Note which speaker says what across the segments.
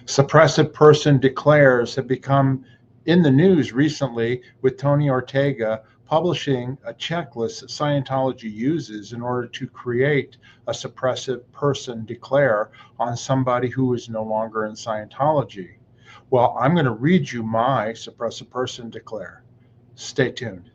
Speaker 1: Suppressive Person Declares have become in the news recently, with Tony Ortega publishing a checklist that Scientology uses in order to create a suppressive person declare on somebody who is no longer in Scientology. Well, I'm going to read you my suppressive person declare. Stay tuned.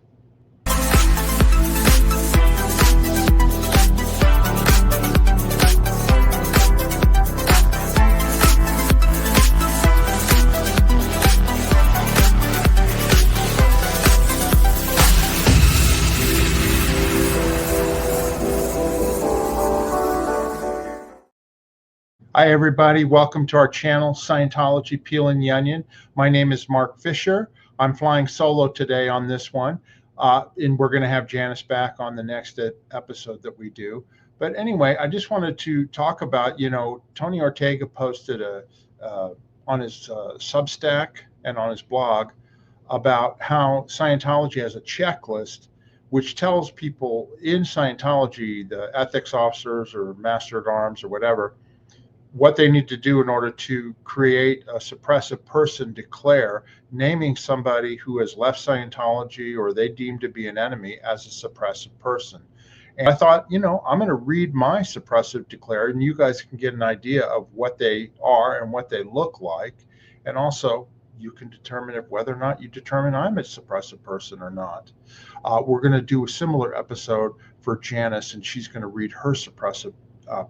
Speaker 1: Hi, everybody. Welcome to our channel, Scientology Peeling the Onion. My name is Mark Fisher. I'm flying solo today on this one, and we're going to have Janice back on the next episode that we do. But anyway, I just wanted to talk about, Tony Ortega posted on his Substack and on his blog about how Scientology has a checklist which tells people in Scientology, the ethics officers or master at arms or whatever, what they need to do in order to create a suppressive person declare, naming somebody who has left Scientology or they deem to be an enemy as a suppressive person. And I thought, I'm going to read my suppressive declare, and you guys can get an idea of what they are and what they look like. And also, you can determine if whether or not you determine I'm a suppressive person or not. We're going to do a similar episode for Janice, and she's going to read her suppressive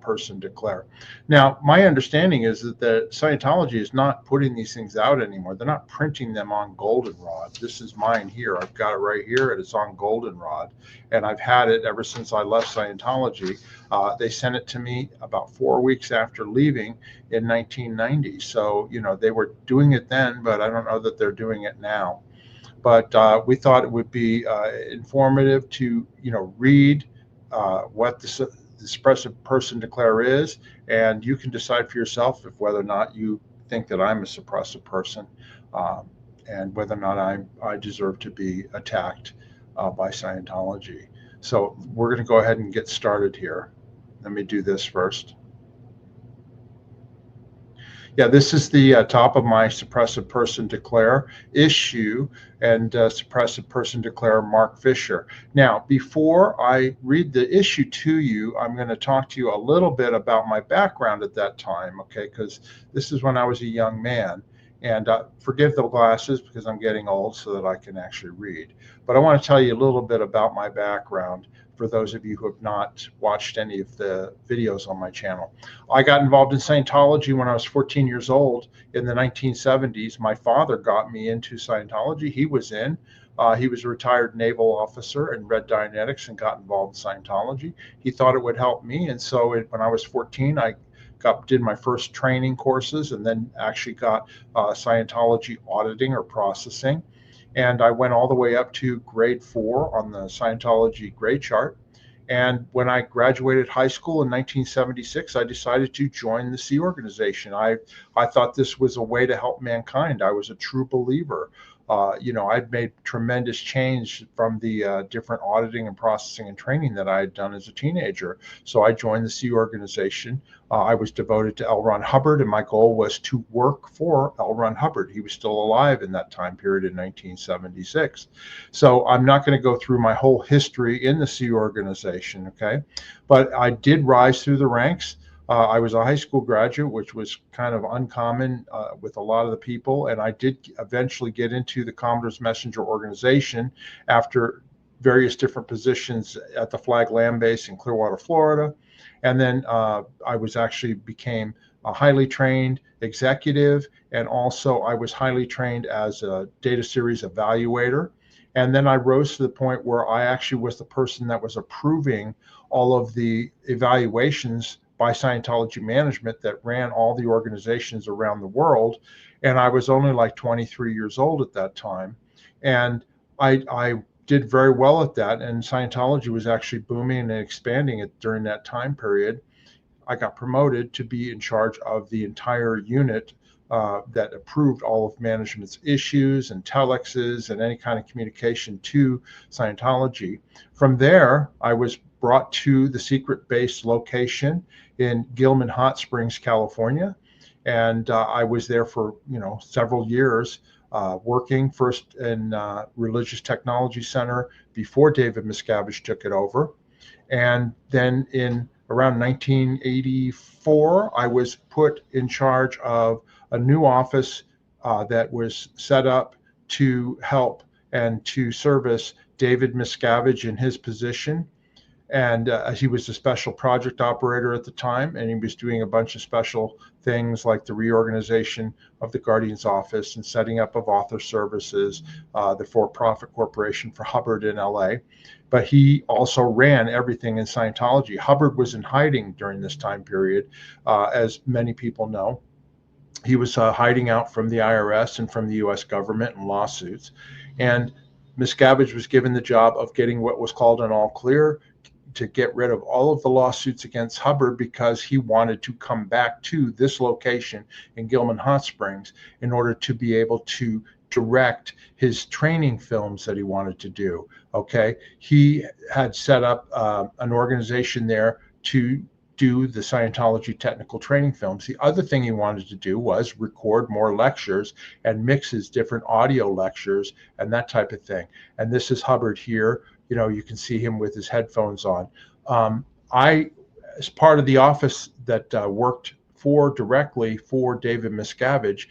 Speaker 1: person declare. Now, my understanding is that the Scientology is not putting these things out anymore. They're not printing them on goldenrod. This is mine here. I've got it right here, and it's on goldenrod, and I've had it ever since I left Scientology. They sent it to me about 4 weeks after leaving in 1990. So, they were doing it then, but I don't know that they're doing it now. But we thought it would be informative to, read what the suppressive person declare is, and you can decide for yourself if whether or not you think that I'm a suppressive person, and whether or not I deserve to be attacked by Scientology. So we're going to go ahead and get started here. Let me do this first. Yeah, this is the top of my suppressive person declare issue, and suppressive person declare Mark Fisher. Now, before I read the issue to you, I'm going to talk to you a little bit about my background at that time, okay? Because this is when I was a young man. And forgive the glasses because I'm getting old so that I can actually read. But I want to tell you a little bit about my background for those of you who have not watched any of the videos on my channel. I got involved in Scientology when I was 14 years old in the 1970s. My father got me into Scientology. He was in. He was a retired naval officer and read Dianetics and got involved in Scientology. He thought it would help me. And so when I was 14, I did my first training courses and then actually got Scientology auditing or processing. And I went all the way up to grade 4 on the Scientology grade chart. And when I graduated high school in 1976, I decided to join the Sea Organization. I thought this was a way to help mankind. I was a true believer. I'd made tremendous change from the different auditing and processing and training that I had done as a teenager. So I joined the Sea Organization. I was devoted to L. Ron Hubbard, and my goal was to work for L. Ron Hubbard. He was still alive in that time period in 1976. So I'm not going to go through my whole history in the Sea Organization, okay? But I did rise through the ranks. I was a high school graduate, which was kind of uncommon with a lot of the people. And I did eventually get into the Commodore's Messenger organization after various different positions at the Flag Land Base in Clearwater, Florida. And then I became a highly trained executive. And also I was highly trained as a data series evaluator. And then I rose to the point where I actually was the person that was approving all of the evaluations by Scientology management that ran all the organizations around the world. And I was only like 23 years old at that time. And I did very well at that. And Scientology was actually booming and expanding it during that time period. I got promoted to be in charge of the entire unit that approved all of management's issues and telexes and any kind of communication to Scientology. From there, I was brought to the secret base location in Gilman Hot Springs, California. And I was there for several years, working first in Religious Technology Center before David Miscavige took it over. And then in around 1984, I was put in charge of a new office that was set up to help and to service David Miscavige in his position. And he was a special project operator at the time, and he was doing a bunch of special things like the reorganization of the Guardian's office and setting up of author services, the for-profit corporation for Hubbard in LA. But he also ran everything in Scientology. Hubbard was in hiding during this time period, as many people know. He was hiding out from the IRS and from the US government in lawsuits. And Miscavige was given the job of getting what was called an all clear to get rid of all of the lawsuits against Hubbard, because he wanted to come back to this location in Gilman Hot Springs in order to be able to direct his training films that he wanted to do. Okay. He had set up an organization there to do the Scientology technical training films. The other thing he wanted to do was record more lectures and mix his different audio lectures and that type of thing. And this is Hubbard here. You can see him with his headphones on. I, as part of the office that worked directly for David Miscavige,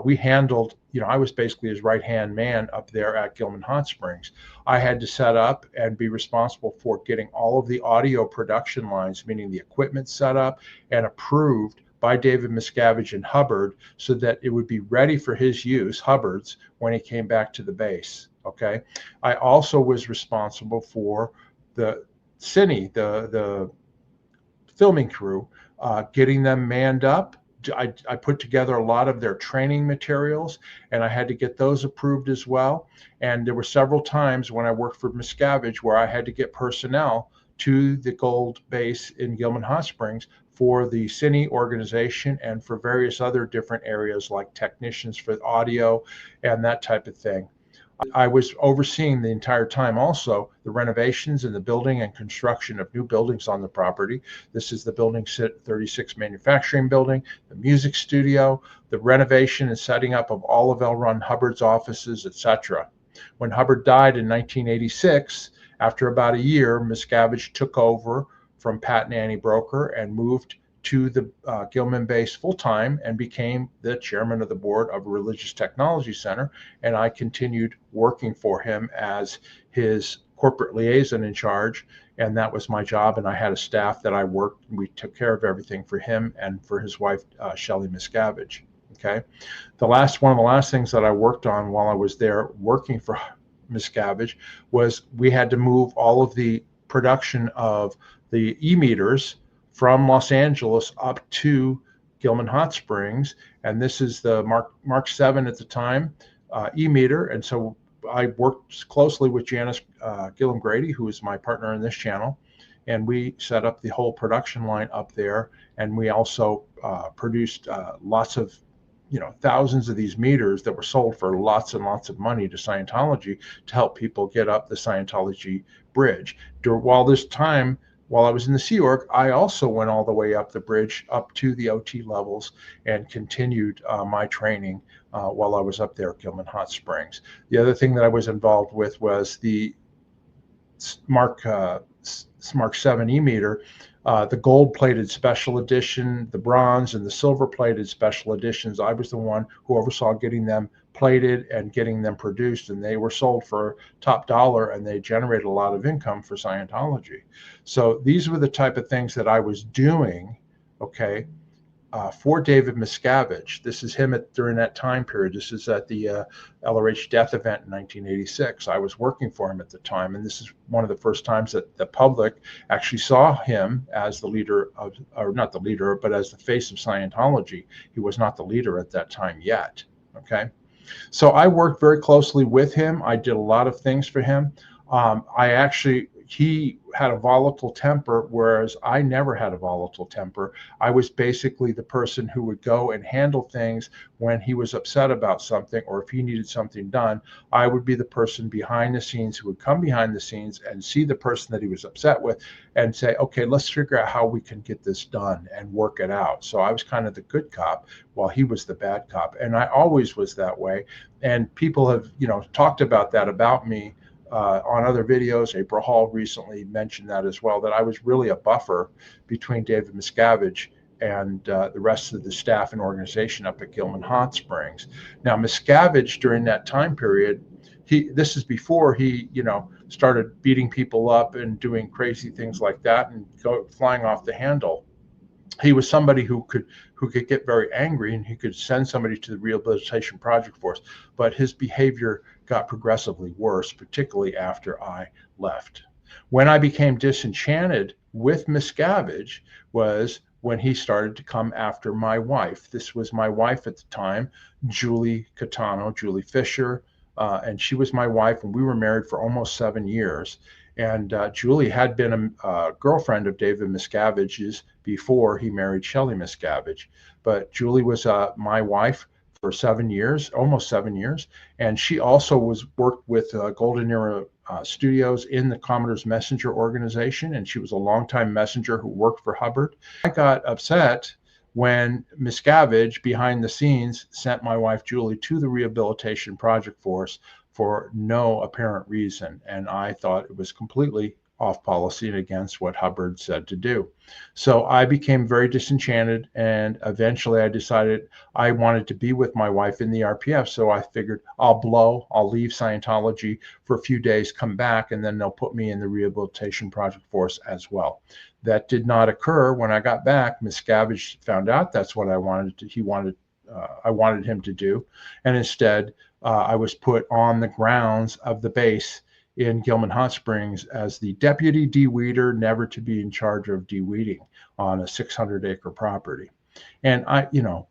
Speaker 1: we handled, I was basically his right-hand man up there at Gilman Hot Springs. I had to set up and be responsible for getting all of the audio production lines, meaning the equipment set up and approved by David Miscavige and Hubbard, so that it would be ready for his use, Hubbard's, when he came back to the base. Okay. I also was responsible for the cine, the filming crew, getting them manned up. I put together a lot of their training materials, and I had to get those approved as well. And there were several times when I worked for Miscavige where I had to get personnel to the Gold base in Gilman Hot Springs for the cine organization and for various other different areas like technicians for audio and that type of thing. I was overseeing the entire time also the renovations and the building and construction of new buildings on the property. This is the Building 36 manufacturing building, the music studio, the renovation and setting up of all of L. Ron Hubbard's offices, etc. When Hubbard died in 1986, after about a year, Miscavige took over from Pat and Annie Broker and moved to the Gilman base full-time and became the chairman of the board of Religious Technology Center. And I continued working for him as his corporate liaison in charge. And that was my job. And I had a staff that I worked, and we took care of everything for him and for his wife, Shelley Miscavige. Okay. One of the last things that I worked on while I was there working for Miscavige was we had to move all of the production of the e-meters from Los Angeles up to Gilman Hot Springs. And this is the Mark 7 at the time e-meter. And so I worked closely with Janice Gillum Grady, who is my partner in this channel. And we set up the whole production line up there. And we also produced lots of, thousands of these meters that were sold for lots and lots of money to Scientology to help people get up the Scientology bridge. While I was in the Sea Org, I also went all the way up the bridge, up to the OT levels, and continued my training while I was up there at Gilman Hot Springs. The other thing that I was involved with was the Mark 7 e-meter, the gold-plated special edition, the bronze, and the silver-plated special editions. I was the one who oversaw getting them plated and getting them produced, and they were sold for top dollar, and they generated a lot of income for Scientology. So these were the type of things that I was doing, okay, for David Miscavige. This is him during that time period. This is at the LRH death event in 1986. I was working for him at the time, and this is one of the first times that the public actually saw him as the leader of, or not the leader, but as the face of Scientology. He was not the leader at that time yet, okay? So I worked very closely with him. I did a lot of things for him. I actually he had a volatile temper, whereas I never had a volatile temper. I was basically the person who would go and handle things when he was upset about something, or if he needed something done. I would be the person behind the scenes who would come behind the scenes and see the person that he was upset with and say, okay, let's figure out how we can get this done and work it out. So I was kind of the good cop while he was the bad cop. And I always was that way. And people have, talked about that about me on other videos. April Hall recently mentioned that as well, that I was really a buffer between David Miscavige and the rest of the staff and organization up at Gilman Hot Springs. Now, Miscavige during that time period, this is before he, started beating people up and doing crazy things like that and flying off the handle. He was somebody who could get very angry, and he could send somebody to the Rehabilitation Project Force, but his behavior got progressively worse, particularly after I left. When I became disenchanted with Miscavige was when he started to come after my wife. This was my wife at the time, Julie Catano, Julie Fisher, and she was my wife, and we were married for almost 7 years. And Julie had been a girlfriend of David Miscavige's before he married Shelley Miscavige. But Julie was my wife for 7 years, almost 7 years. And she also worked with Golden Era Studios in the Commodore's Messenger organization. And she was a longtime messenger who worked for Hubbard. I got upset when Miscavige, behind the scenes, sent my wife Julie to the Rehabilitation Project Force for no apparent reason. And I thought it was completely off policy and against what Hubbard said to do. So I became very disenchanted, and eventually I decided I wanted to be with my wife in the RPF. So I figured I'll leave Scientology for a few days, come back, and then they'll put me in the Rehabilitation Project Force as well. That did not occur. When I got back, Miscavige found out that's what I wanted him to do, and instead I was put on the grounds of the base in Gilman Hot Springs as the deputy de-weeder, never to be in charge of de-weeding on a 600-acre property. And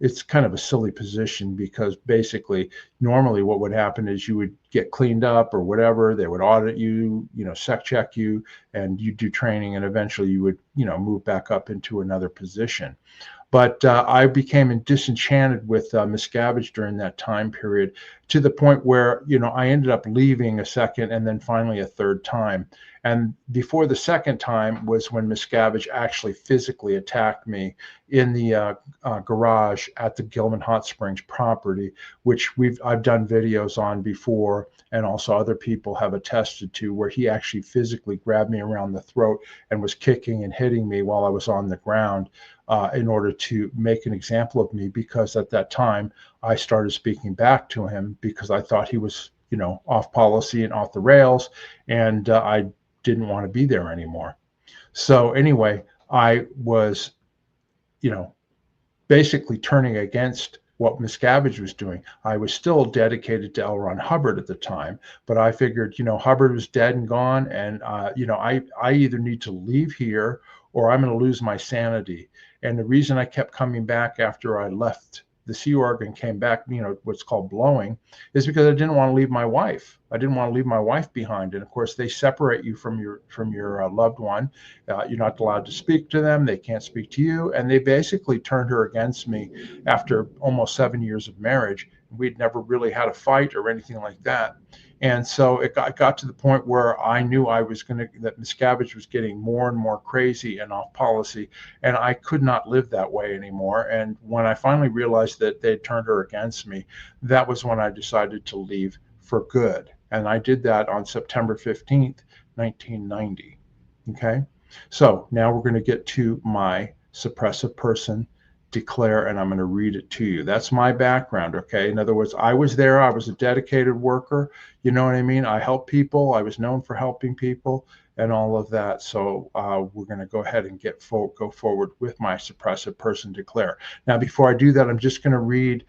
Speaker 1: it's kind of a silly position, because basically normally what would happen is you would get cleaned up or whatever. They would audit you, sec check you, and you do training, and eventually you would, move back up into another position. But I became disenchanted with Miscavige during that time period, to the point where, I ended up leaving a second and then finally a third time. And before the second time was when Miscavige actually physically attacked me in the garage at the Gilman Hot Springs property, which I've done videos on before, and also other people have attested to, where he actually physically grabbed me around the throat and was kicking and hitting me while I was on the ground. In order to make an example of me, because at that time I started speaking back to him because I thought he was, off policy and off the rails, and I didn't want to be there anymore. So anyway, I was, basically turning against what Miscavige was doing. I was still dedicated to L. Ron Hubbard at the time, but I figured, Hubbard was dead and gone, and I either need to leave here or I'm going to lose my sanity. And the reason I kept coming back after I left the Sea Org and came back, what's called blowing, is because I didn't want to leave my wife. I didn't want to leave my wife behind. And of course, they separate you from your loved one. You're not allowed to speak to them. They can't speak to you. And they basically turned her against me after almost 7 years of marriage. We'd never really had a fight or anything like that. And so it got to the point where I knew that Miscavige was getting more and more crazy and off policy, and I could not live that way anymore. And when I finally realized that they'd turned her against me, that was when I decided to leave for good. And I did that on September 15th, 1990. Okay. So now we're going to get to my Suppressive Person Declare, and I'm going to read it to you. That's my background. Okay. In other words, I was there. I was a dedicated worker. You know what I mean? I helped people. I was known for helping people and all of that. So we're going to go ahead and go forward with my Suppressive Person Declare. Now, before I do that, I'm just going to read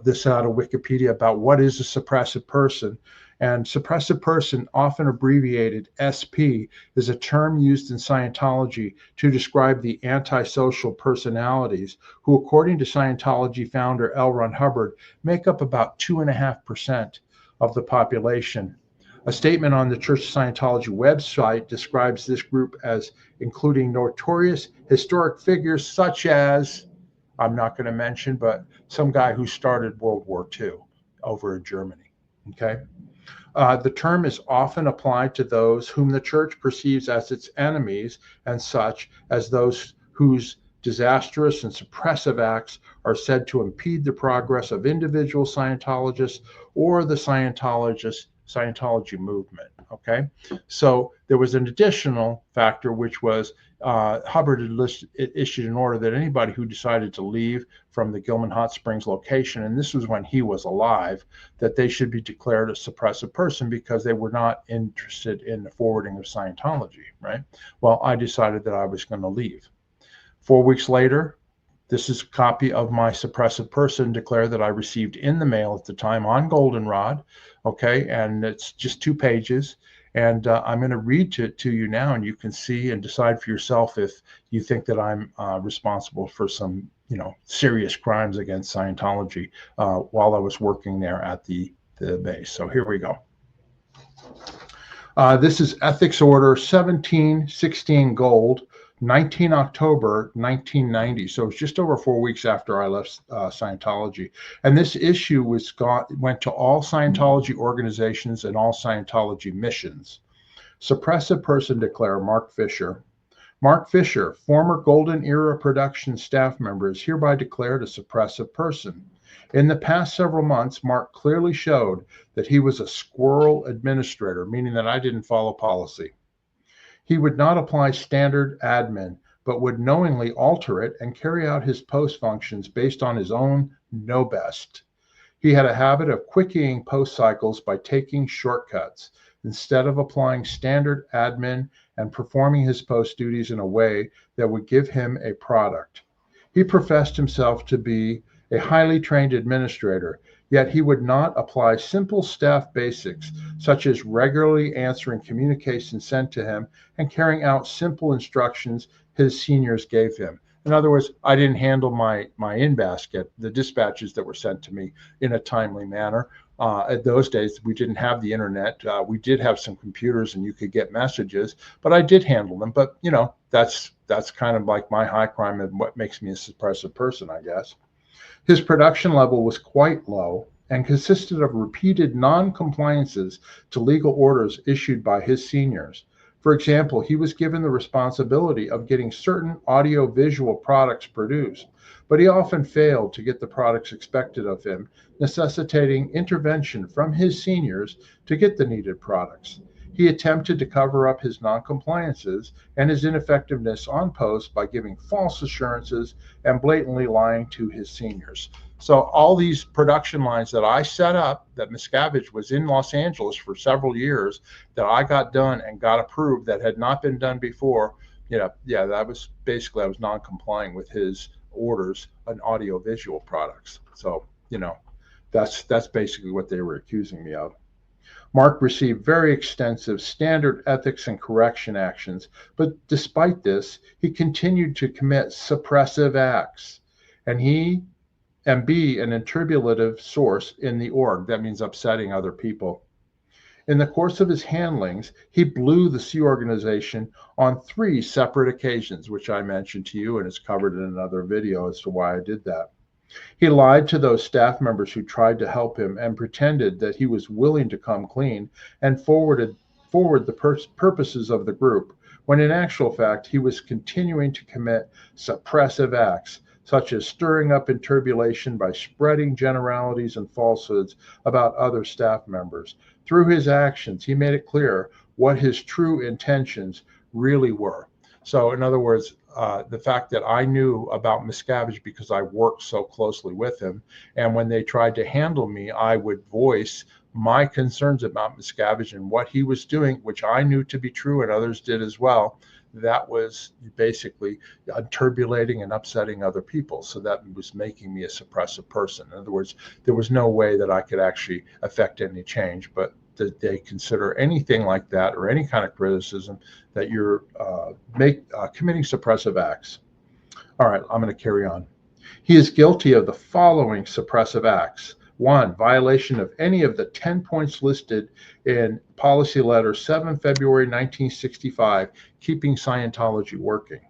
Speaker 1: this out of Wikipedia about what is a suppressive person. And suppressive person, often abbreviated SP, is a term used in Scientology to describe the antisocial personalities who, according to Scientology founder L. Ron Hubbard, make up about 2.5% of the population. A statement on the Church of Scientology website describes this group as including notorious historic figures such as, I'm not going to mention, but some guy who started World War II over in Germany. Okay. The term is often applied to those whom the church perceives as its enemies and such as those whose disastrous and suppressive acts are said to impede the progress of individual Scientologists or the Scientology movement. Okay, so there was an additional factor, which was Hubbard had issued an order that anybody who decided to leave from the Gilman Hot Springs location, and this was when he was alive, that they should be declared a suppressive person because they were not interested in the forwarding of Scientology, right? Well, I decided that I was going to leave. 4 weeks later, this is a copy of my Suppressive Person Declare that I received in the mail at the time on goldenrod, okay? And it's just 2 pages. And I'm going to read it to you now, and you can see and decide for yourself if you think that I'm responsible for some, serious crimes against Scientology while I was working there at the base. So here we go. This is Ethics Order 1716 Gold, 19 October 1990. So it's just over 4 weeks after I left Scientology. And this issue went to all Scientology organizations and all Scientology missions. Suppressive Person Declare, Mark Fisher. Mark Fisher, former Golden Era production staff member, is hereby declared a suppressive person. In the past several months, Mark clearly showed that he was a squirrel administrator, meaning that I didn't follow policy. He would not apply standard admin, but would knowingly alter it and carry out his post functions based on his own know best. He had a habit of quickying post cycles by taking shortcuts instead of applying standard admin and performing his post duties in a way that would give him a product. He professed himself to be a highly trained administrator, yet he would not apply simple staff basics, such as regularly answering communications sent to him and carrying out simple instructions his seniors gave him. In other words, I didn't handle my in-basket, the dispatches that were sent to me, in a timely manner. At those days, we didn't have the internet. We did have some computers and you could get messages, but I did handle them. But, that's kind of like my high crime and what makes me a suppressive person, I guess. His production level was quite low and consisted of repeated non-compliances to legal orders issued by his seniors. For example, he was given the responsibility of getting certain audio-visual products produced, but he often failed to get the products expected of him, necessitating intervention from his seniors to get the needed products. He attempted to cover up his non-compliances and his ineffectiveness on post by giving false assurances and blatantly lying to his seniors. So all these production lines that I set up, that Miscavige was in Los Angeles for several years, that I got done and got approved that had not been done before, that was basically, I was non-complying with his orders on audio-visual products. So, that's basically what they were accusing me of. Mark received very extensive standard ethics and correction actions, but despite this, he continued to commit suppressive acts and be an attributive source in the org. That means upsetting other people. In the course of his handlings, he blew the Sea organization on 3 separate occasions, which I mentioned to you, and it's covered in another video as to why I did that. He lied to those staff members who tried to help him and pretended that he was willing to come clean and forward the purposes of the group, when in actual fact he was continuing to commit suppressive acts, such as stirring up turbulation by spreading generalities and falsehoods about other staff members. Through his actions, he made it clear what his true intentions really were. So in other words, the fact that I knew about Miscavige because I worked so closely with him, and when they tried to handle me, I would voice my concerns about Miscavige and what he was doing, which I knew to be true and others did as well. That was basically turbulating and upsetting other people. So that was making me a suppressive person. In other words, there was no way that I could actually affect any change, but that they consider anything like that or any kind of criticism that you're committing suppressive acts. All right, I'm going to carry on. He is guilty of the following suppressive acts. 1, violation of any of the 10 points listed in Policy Letter 7 February 1965, keeping Scientology working.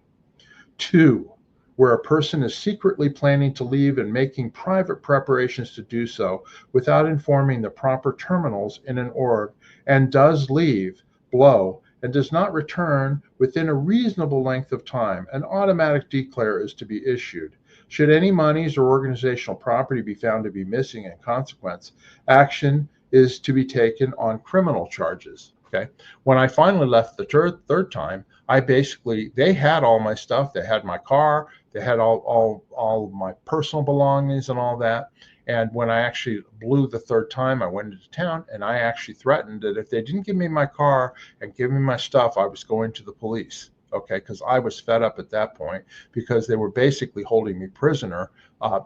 Speaker 1: 2, where a person is secretly planning to leave and making private preparations to do so without informing the proper terminals in an org, and does leave, blow, and does not return within a reasonable length of time, an automatic declare is to be issued. Should any monies or organizational property be found to be missing in consequence, action is to be taken on criminal charges. Okay. When I finally left the third time, they had all my stuff. They had my car. They had all of my personal belongings and all that. And when I actually blew the third time, I went into town and I actually threatened that if they didn't give me my car and give me my stuff, I was going to the police. Okay, because I was fed up at that point because they were basically holding me prisoner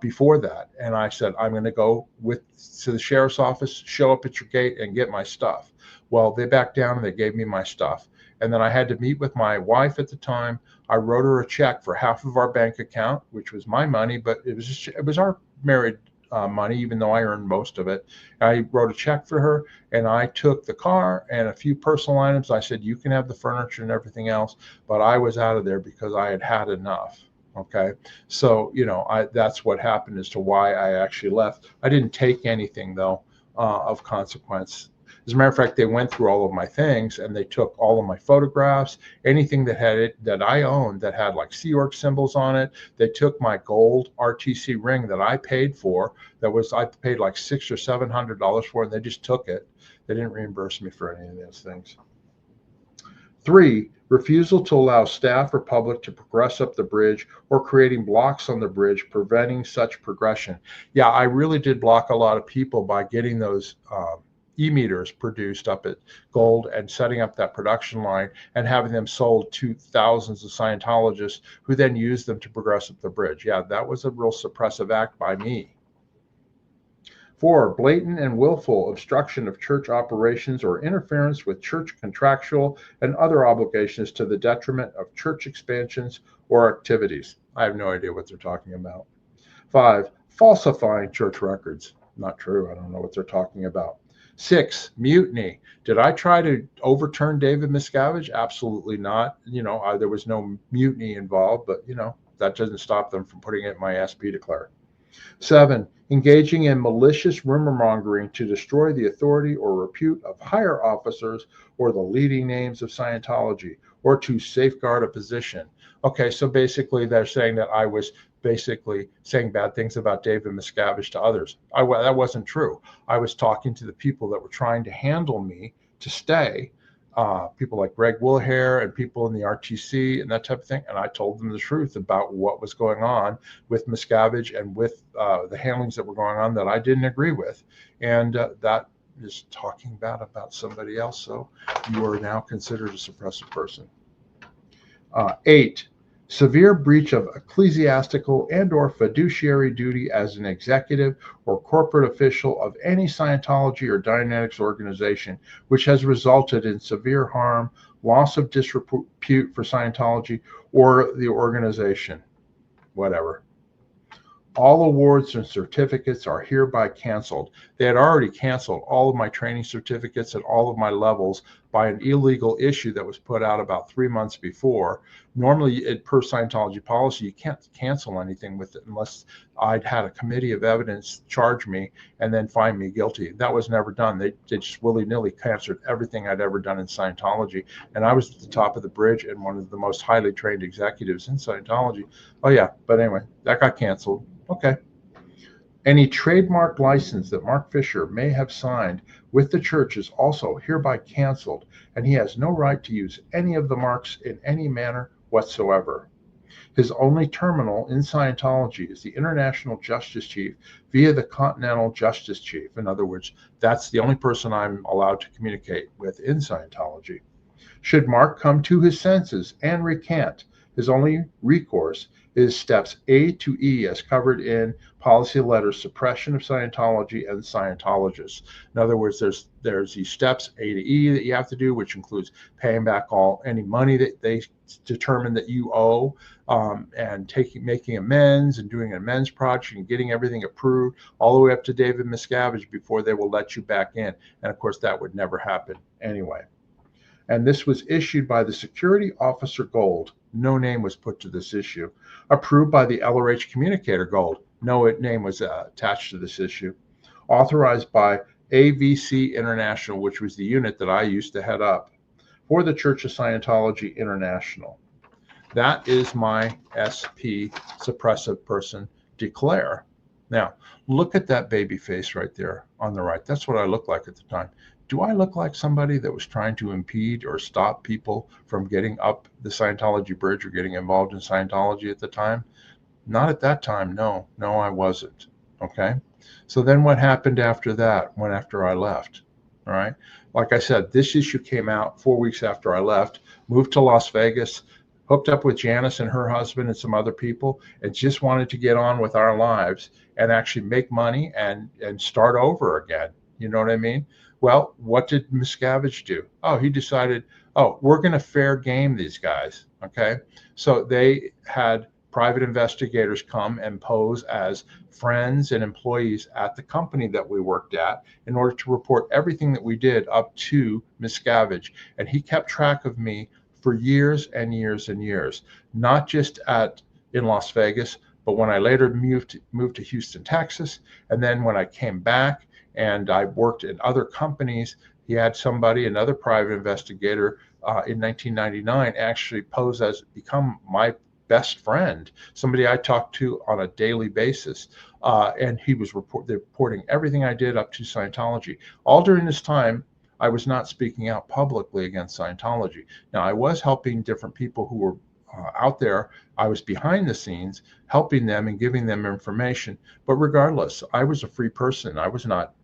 Speaker 1: before that. And I said, I'm going to go to the sheriff's office, show up at your gate and get my stuff. Well, they backed down and they gave me my stuff. And then I had to meet with my wife at the time. I wrote her a check for half of our bank account, which was my money, but it was our married money, even though I earned most of it. I wrote a check for her, and I took the car and a few personal items. I said, you can have the furniture and everything else, but I was out of there because I had had enough. Okay. So, that's what happened as to why I actually left. I didn't take anything, though, of consequence. As a matter of fact, they went through all of my things and they took all of my photographs, anything that I owned that had like Sea Org symbols on it. They took my gold RTC ring that I paid for. I paid like $600 or $700 for, and they just took it. They didn't reimburse me for any of those things. 3, refusal to allow staff or public to progress up the bridge or creating blocks on the bridge, preventing such progression. Yeah, I really did block a lot of people by getting those e-meters produced up at Gold and setting up that production line and having them sold to thousands of Scientologists who then used them to progress up the bridge. Yeah, that was a real suppressive act by me. 4, blatant and willful obstruction of church operations or interference with church contractual and other obligations to the detriment of church expansions or activities. I have no idea what they're talking about. 5, falsifying church records. Not true. I don't know what they're talking about. 6, mutiny. Did I try to overturn David Miscavige? Absolutely not. There was no mutiny involved, but, that doesn't stop them from putting it in my SP declare. 7, engaging in malicious rumor mongering to destroy the authority or repute of higher officers or the leading names of Scientology, or to safeguard a position. Okay, so basically they're saying that I was basically saying bad things about David Miscavige to others. That wasn't true. I was talking to the people that were trying to handle me to stay, people like Greg Wilhair and people in the RTC and that type of thing. And I told them the truth about what was going on with Miscavige and with the handlings that were going on that I didn't agree with. And that is talking bad about somebody else. So you are now considered a suppressive person. 8, severe breach of ecclesiastical and or fiduciary duty as an executive or corporate official of any Scientology or Dianetics organization, which has resulted in severe harm, loss of disrepute for Scientology or the organization. Whatever. All awards and certificates are hereby canceled. They had already canceled all of my training certificates at all of my levels by an illegal issue that was put out about 3 months before. Normally, per Scientology policy, you can't cancel anything with it unless I'd had a committee of evidence charge me and then find me guilty. That was never done. They just willy-nilly canceled everything I'd ever done in Scientology. And I was at the top of the bridge and one of the most highly trained executives in Scientology. Oh, yeah. But anyway, that got canceled. Okay. Any trademark license that Mark Fisher may have signed with the church is also hereby canceled, and he has no right to use any of the marks in any manner whatsoever. His only terminal in Scientology is the International Justice Chief via the Continental Justice Chief. In other words, that's the only person I'm allowed to communicate with in Scientology. Should Mark come to his senses and recant, his only recourse is steps A to E as covered in policy letters Suppression of Scientology and Scientologists. In other words, there's these steps A to E that you have to do, which includes paying back any money that they determine that you owe, and making amends and doing an amends project and getting everything approved all the way up to David Miscavige before they will let you back in. And of course, that would never happen anyway. And this was issued by the Security Officer Gold. No name was put to this issue. Approved by the LRH Communicator Gold. No name was attached to this issue. Authorized by AVC International, which was the unit that I used to head up for the Church of Scientology International. That is my SP, Suppressive Person Declare. Now, look at that baby face right there on the right. That's what I looked like at the time. Do I look like somebody that was trying to impede or stop people from getting up the Scientology bridge or getting involved in Scientology at the time? Not at that time. No, I wasn't. Okay. So then what happened after that, after I left? All right. Like I said, this issue came out 4 weeks after I left, moved to Las Vegas, hooked up with Janice and her husband and some other people, and just wanted to get on with our lives and actually make money and start over again. You know what I mean? Well, what did Miscavige do? Oh, he decided, we're going to fair game these guys. Okay. So they had private investigators come and pose as friends and employees at the company that we worked at in order to report everything that we did up to Miscavige. And he kept track of me for years and years and years, not just in Las Vegas, but when I later moved to Houston, Texas, and then when I came back and I worked in other companies, he had another private investigator in 1999 actually pose as become my best friend, somebody I talked to on a daily basis. And he was reporting everything I did up to Scientology. All during this time, I was not speaking out publicly against Scientology. Now, I was helping different people who were out there. I was behind the scenes helping them and giving them information. But regardless, I was a free person. I was not,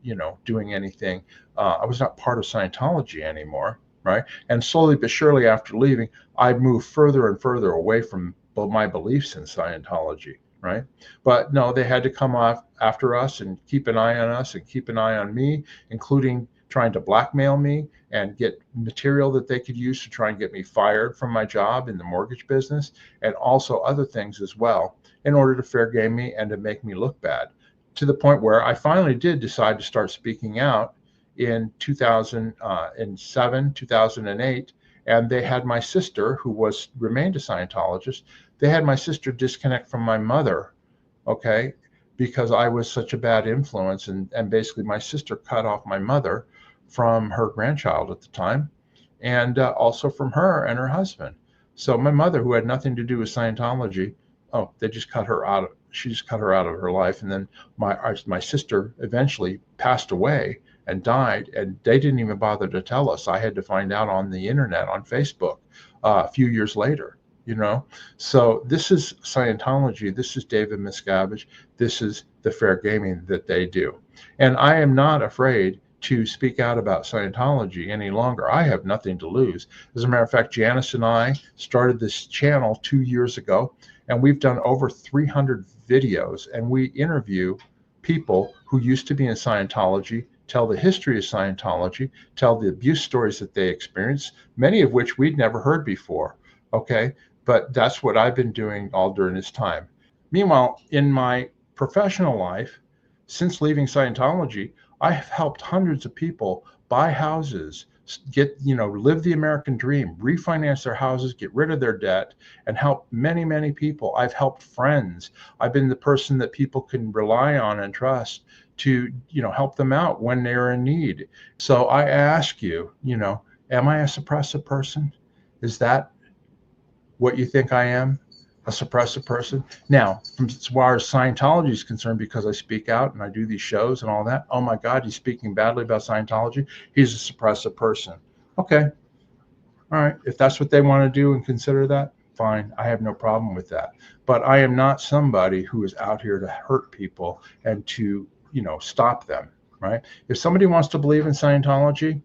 Speaker 1: doing anything. I was not part of Scientology anymore, right? And slowly but surely after leaving, I moved further and further away from my beliefs in Scientology, right? But no, they had to come off after us and keep an eye on us and keep an eye on me, including trying to blackmail me and get material that they could use to try and get me fired from my job in the mortgage business, and also other things as well, in order to fair game me and to make me look bad, to the point where I finally did decide to start speaking out in 2007, 2008. And they had my sister, who remained a Scientologist, they had my sister disconnect from my mother, okay, because I was such a bad influence. And basically my sister cut off my mother from her grandchild at the time, and also from her and her husband. So my mother, who had nothing to do with Scientology, they just cut her out. She just cut her out of her life. And then my sister eventually passed away and died, and they didn't even bother to tell us. I had to find out on the internet, on Facebook, a few years later. So this is Scientology. This is David Miscavige. This is the fair gaming that they do. And I am not afraid to speak out about Scientology any longer. I have nothing to lose. As a matter of fact, Janice and I started this channel 2 years ago, and we've done over 300 videos, and we interview people who used to be in Scientology, tell the history of Scientology, tell the abuse stories that they experienced, many of which we'd never heard before. Okay, but that's what I've been doing all during this time. Meanwhile, in my professional life, since leaving Scientology, I have helped hundreds of people buy houses, live the American dream, refinance their houses, get rid of their debt, and help many, many people. I've helped friends. I've been the person that people can rely on and trust to, help them out when they're in need. So I ask you, am I a suppressive person? Is that what you think I am? A suppressive person? Now, as far as Scientology is concerned, because I speak out and I do these shows and all that, oh my God, he's speaking badly about Scientology. He's a suppressive person. Okay. All right. If that's what they want to do and consider that, fine. I have no problem with that. But I am not somebody who is out here to hurt people and to, stop them, right? If somebody wants to believe in Scientology,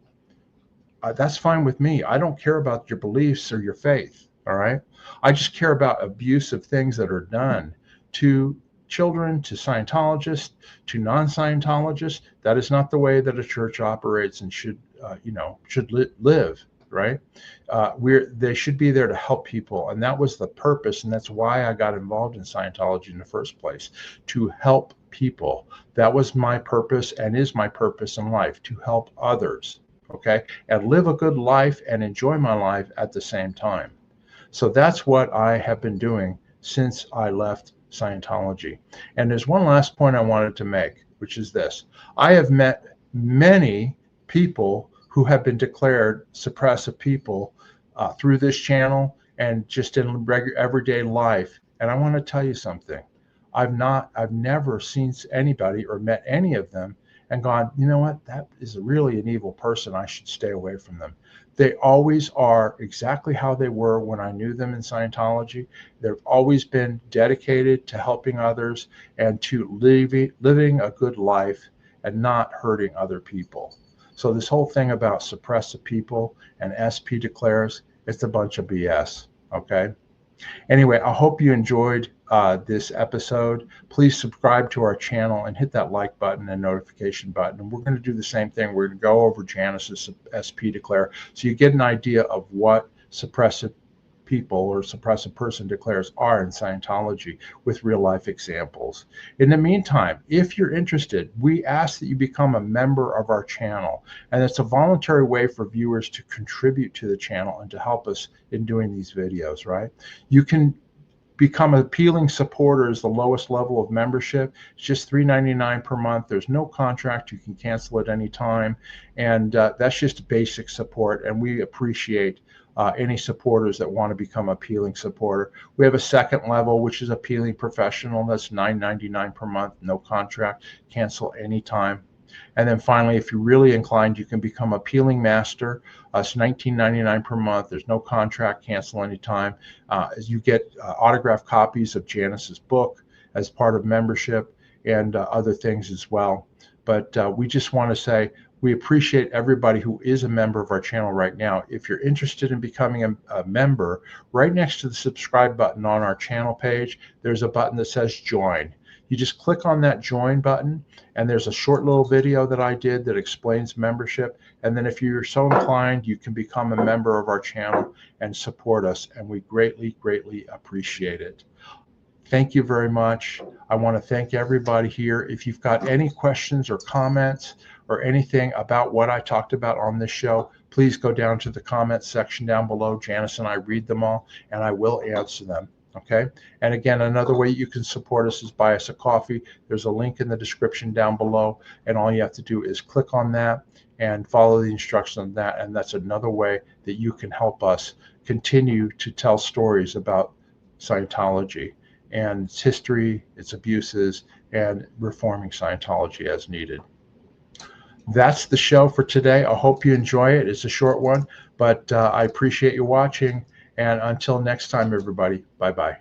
Speaker 1: that's fine with me. I don't care about your beliefs or your faith. All right. I just care about abusive things that are done to children, to Scientologists, to non-Scientologists. That is not the way that a church operates and should, live. Right? They should be there to help people, and that was the purpose, and that's why I got involved in Scientology in the first place, to help people. That was my purpose and is my purpose in life, to help others. Okay, and live a good life and enjoy my life at the same time. So that's what I have been doing since I left Scientology. And there's one last point I wanted to make, which is this. I have met many people who have been declared suppressive people through this channel and just in regular everyday life. And I want to tell you something. I've never seen anybody or met any of them and gone, you know what, that is really an evil person. I should stay away from them. They always are exactly how they were when I knew them in Scientology. They've always been dedicated to helping others and to living a good life and not hurting other people. So this whole thing about suppressive people and SP declares, it's a bunch of BS, okay? Anyway, I hope you enjoyed this episode. Please subscribe to our channel and hit that like button and notification button. And we're going to do the same thing. We're going to go over Janice's SP Declare so you get an idea of what suppressive people or suppressive person declares are in Scientology with real life examples. In the meantime, if you're interested, we ask that you become a member of our channel. And it's a voluntary way for viewers to contribute to the channel and to help us in doing these videos, right? You can become appealing supporter is the lowest level of membership. It's just $3.99 per month. There's no contract. You can cancel at any time. And that's just basic support. And we appreciate any supporters that want to become appealing supporter. We have a second level, which is appealing professional. That's $9.99 per month, no contract, cancel anytime. And then finally, if you're really inclined, you can become appealing master. It's $19.99 per month. There's no contract, cancel anytime. As you get autographed copies of Janice's book as part of membership and other things as well. But we just want to say, we appreciate everybody who is a member of our channel right now. If you're interested in becoming a member, right next to the subscribe button on our channel page, there's a button that says join. You just click on that join button, and there's a short little video that I did that explains membership. And then if you're so inclined, you can become a member of our channel and support us. And we greatly, greatly appreciate it. Thank you very much. I want to thank everybody here. If you've got any questions or comments or anything about what I talked about on this show, please go down to the comments section down below. Janice and I read them all, and I will answer them. Okay. And again, another way you can support us is buy us a coffee. There's a link in the description down below, and all you have to do is click on that and follow the instructions on that. And that's another way that you can help us continue to tell stories about Scientology and its history, its abuses, and reforming Scientology as needed. That's the show for today. I hope you enjoy it. It's a short one, but I appreciate you watching. And until next time, everybody, bye-bye.